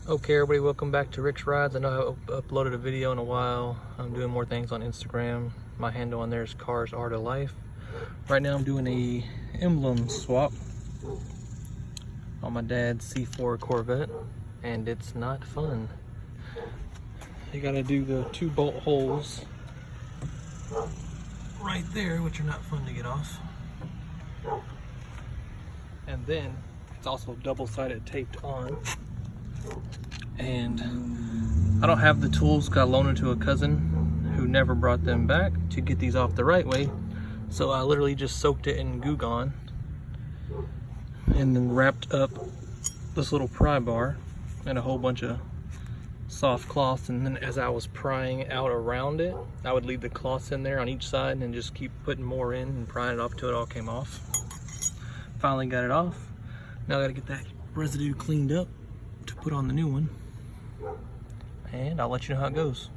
Okay, everybody, welcome back to Rick's Rides. I know I uploaded a video in a while. I'm doing more things on Instagram. My handle on there is Cars Art of Life. Right now I'm doing a emblem swap on my dad's C4 Corvette, and it's not fun. You gotta do the 2 bolt holes right there, which are not fun to get off. And then it's also double-sided taped on. And I don't have the tools, got loaned to a cousin who never brought them back to get these off the right way. So I literally just soaked it in Goo Gone and then wrapped up this little pry bar and a whole bunch of soft cloths, and then as I was prying out around it, I would leave the cloths in there on each side and just keep putting more in and prying it off till it all came off. Finally got it off. Now I gotta get that residue cleaned up to put on the new one, and I'll let you know how it goes.